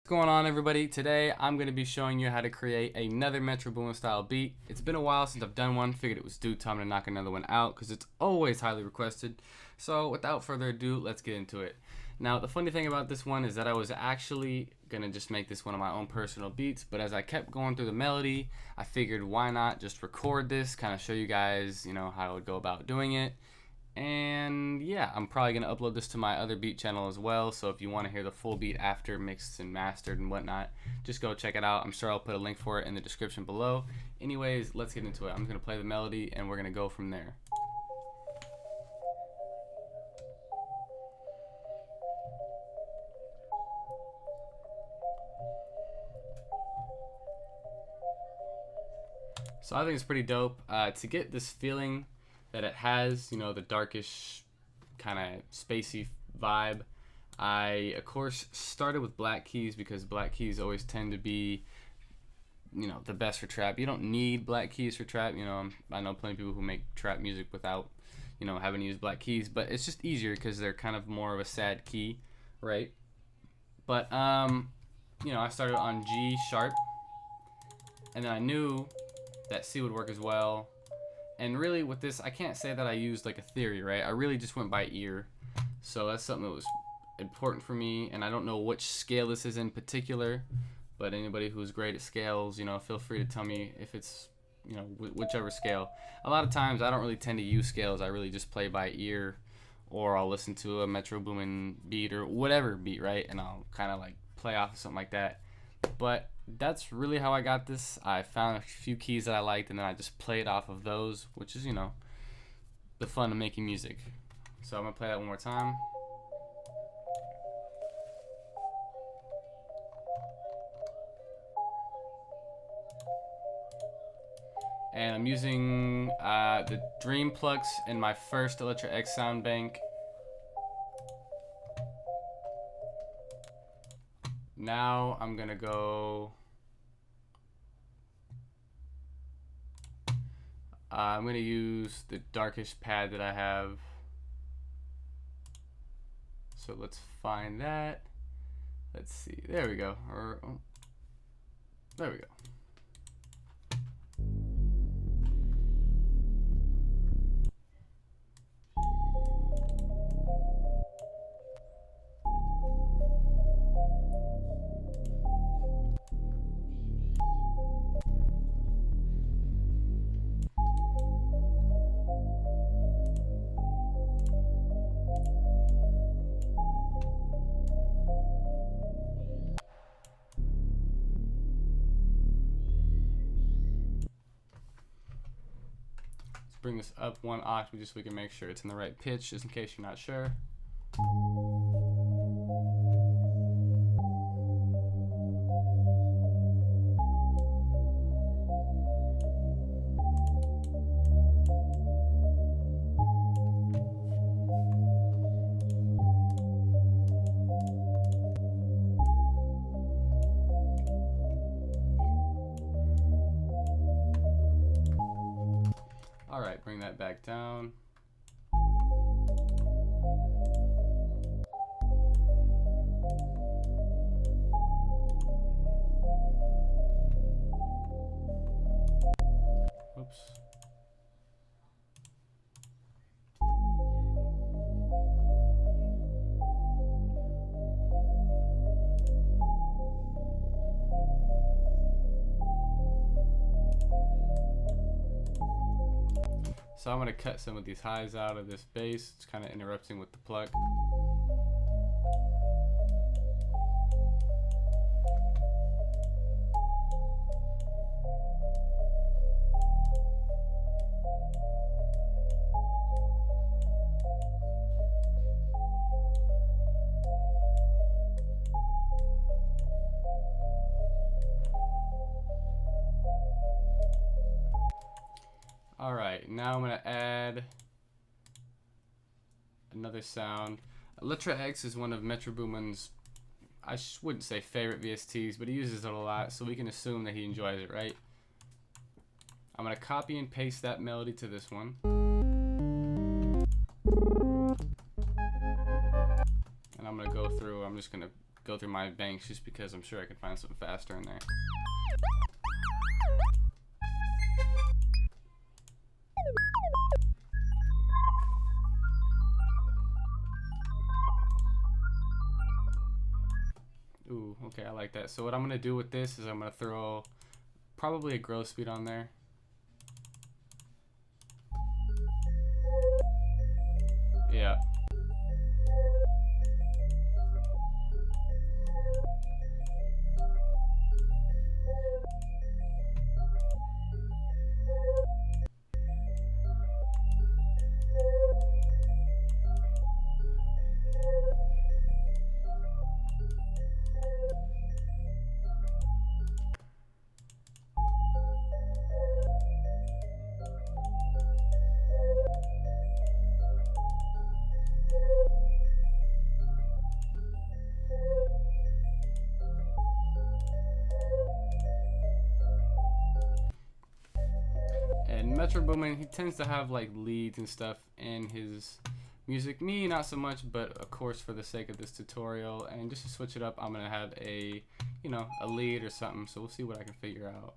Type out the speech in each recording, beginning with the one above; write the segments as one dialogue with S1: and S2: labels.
S1: What's going on, everybody? Today I'm going to be showing you how to create another Metro Boomin style beat. It's been a while since I've done one. Figured it was due time to knock another one out because it's always highly requested. So without further ado, let's get into it. Now the funny thing about this one is that I was actually going to just make this one of my own personal beats, but as I kept going through the melody, I figured why not just record this, kind of show you guys, how I would go about doing it. And yeah, I'm probably going to upload this to my other beat channel as well, so if you want to hear the full beat after mixed and mastered and whatnot, just go check it out. I'm sure I'll put a link for it in the description below. Anyways, let's get into it. I'm going to play the melody and we're going to go from there. So I think it's pretty dope to get this feeling that it has, the darkish kind of spacey vibe. I of course started with black keys because black keys always tend to be the best for trap. You don't need black keys for trap. I know plenty of people who make trap music without having to use black keys, but it's just easier because they're kind of more of a sad key, right? But I started on G sharp, and then I knew that C would work as well. And really with this, I can't say that I used like a theory, right? I really just went by ear. So that's something that was important for me. And I don't know which scale this is in particular, but anybody who's great at scales, feel free to tell me if it's, whichever scale. A lot of times I don't really tend to use scales. I really just play by ear, or I'll listen to a Metro Boomin beat or whatever beat, right? And I'll kind of like play off of something like that. But that's really how I got this. I found a few keys that I liked, and then I just played off of those, which is, the fun of making music. So I'm going to play that one more time. And I'm using the Dream Plux in my first Electra X sound bank. Now I'm gonna go. I'm gonna use the darkish pad that I have. So let's find that. Let's see. There we go. There we go. Bring this up one octave just so we can make sure it's in the right pitch, just in case you're not sure. Alright, bring that back down. Oops. So I'm going to cut some of these highs out of this bass. It's kind of interrupting with the pluck. Alright, now I'm going to add another sound. Electra X is one of Metro Boomin's, I wouldn't say favorite VSTs, but he uses it a lot, so we can assume that he enjoys it, right? I'm going to copy and paste that melody to this one. And I'm going to go through, I'm just going to go through my banks just because I'm sure I can find something faster in there. Ooh, okay, I like that. So what I'm gonna do with this is I'm gonna throw probably a growth speed on there. Yeah. And Metro Boomin, he tends to have like leads and stuff in his music. Me, not so much, but of course for the sake of this tutorial and just to switch it up, I'm gonna have a, you know, a lead or something. So we'll see what I can figure out.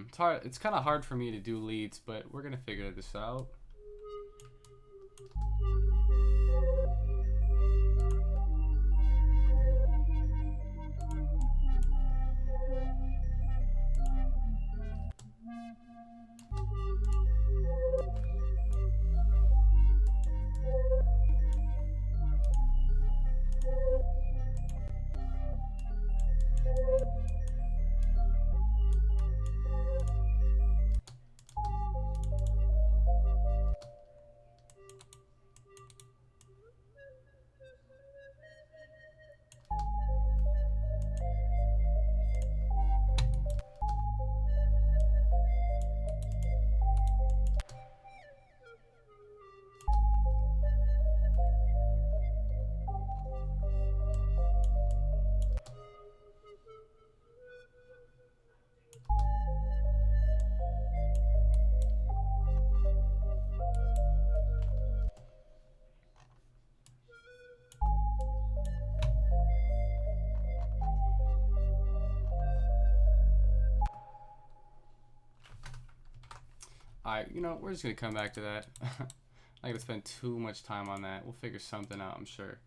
S1: It's hard. It's kind of hard for me to do leads, but we're gonna figure this out. Alright, you know, we're just gonna come back to that. I'm not gonna spend too much time on that. We'll figure something out, I'm sure.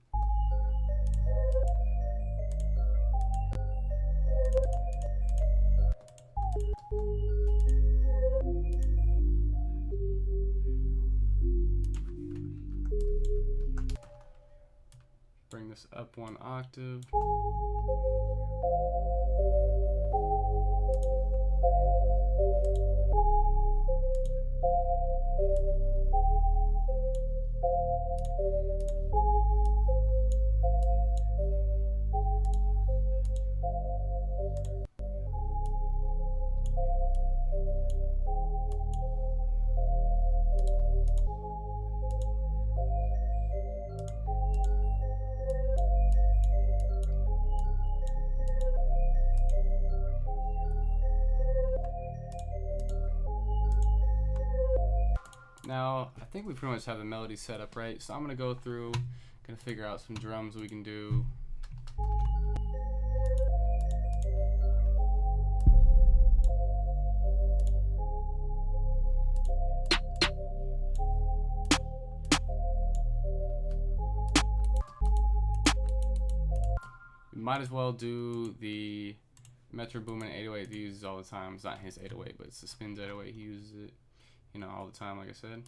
S1: Bring this up one octave. Now, I think we pretty much have the melody set up, right? So I'm gonna go through, gonna figure out some drums we can do. We might as well do the Metro Boomin 808 he uses all the time. It's not his 808, but it's the Spins 808. He uses it, you know, all the time, like I said.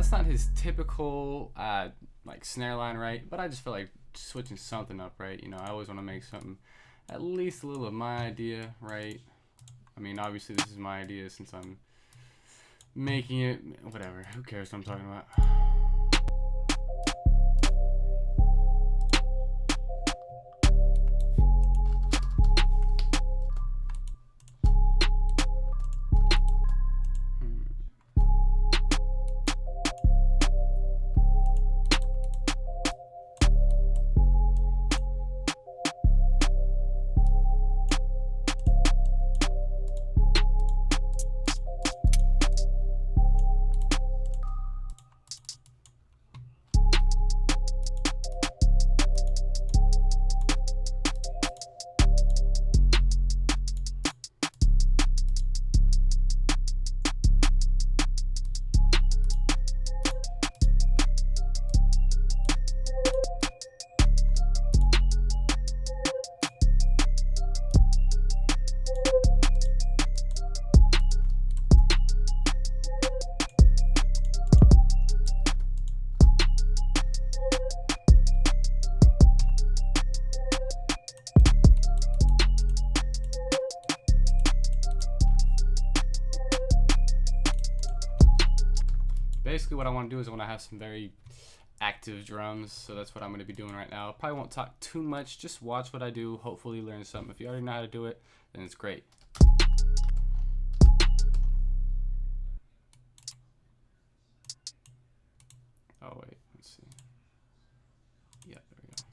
S1: that's not his typical like snare line, right? But I just feel like switching something up, right? You know, I always want to make something at least a little of my idea, right? I mean, obviously this is my idea since I'm making it. Whatever, who cares what I'm talking about? Basically what I want to do is I want to have some very active drums, so that's what I'm going to be doing right now. Probably won't talk too much, just watch what I do, hopefully learn something. If you already know how to do it, then it's great. Oh wait, let's see. Yeah, there we go.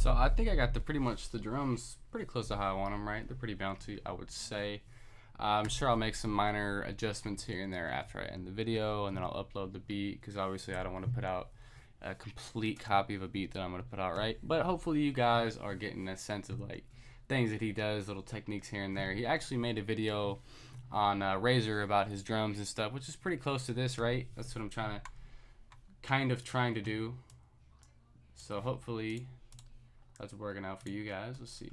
S1: So I think I got pretty much the drums pretty close to how I want them, right? They're pretty bouncy, I would say. I'm sure I'll make some minor adjustments here and there after I end the video, and then I'll upload the beat, because obviously I don't want to put out a complete copy of a beat that I'm going to put out, right? But hopefully you guys are getting a sense of like things that he does, little techniques here and there. He actually made a video on Razor about his drums and stuff, which is pretty close to this, right? That's what I'm trying to do. So hopefully that's working out for you guys. Let's see.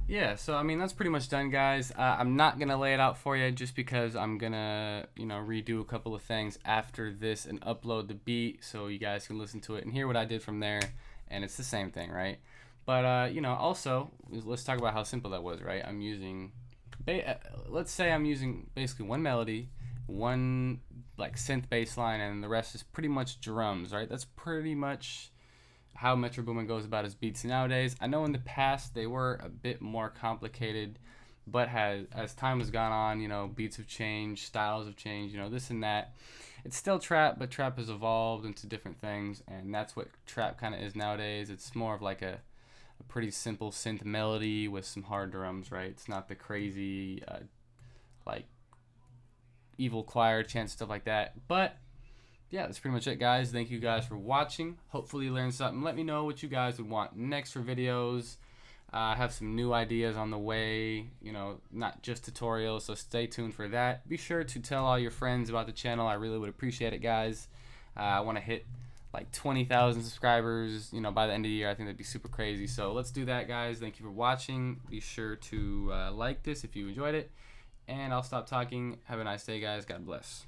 S1: Yeah, so I mean that's pretty much done, guys. I'm not gonna lay it out for you just because I'm gonna redo a couple of things after this and upload the beat so you guys can listen to it and hear what I did from there, and it's the same thing, right? But also let's talk about how simple that was, right? I'm using let's say I'm using basically one melody, one like synth bass line, and the rest is pretty much drums, right? That's pretty much how Metro Boomin goes about his beats nowadays. I know in the past they were a bit more complicated, but as time has gone on, beats have changed, styles have changed, this and that. It's still trap, but trap has evolved into different things, and that's what trap kind of is nowadays. It's more of like a pretty simple synth melody with some hard drums, right? It's not the crazy like evil choir chant stuff like that, but yeah, that's pretty much it, guys. Thank you guys for watching. Hopefully you learned something. Let me know what you guys would want next for videos. I have some new ideas on the way, not just tutorials, so stay tuned for that. Be sure to tell all your friends about the channel. I really would appreciate it, guys. I want to hit like 20,000 subscribers, by the end of the year. I think that'd be super crazy. So let's do that, guys. Thank you for watching. Be sure to like this if you enjoyed it. And I'll stop talking. Have a nice day, guys. God bless.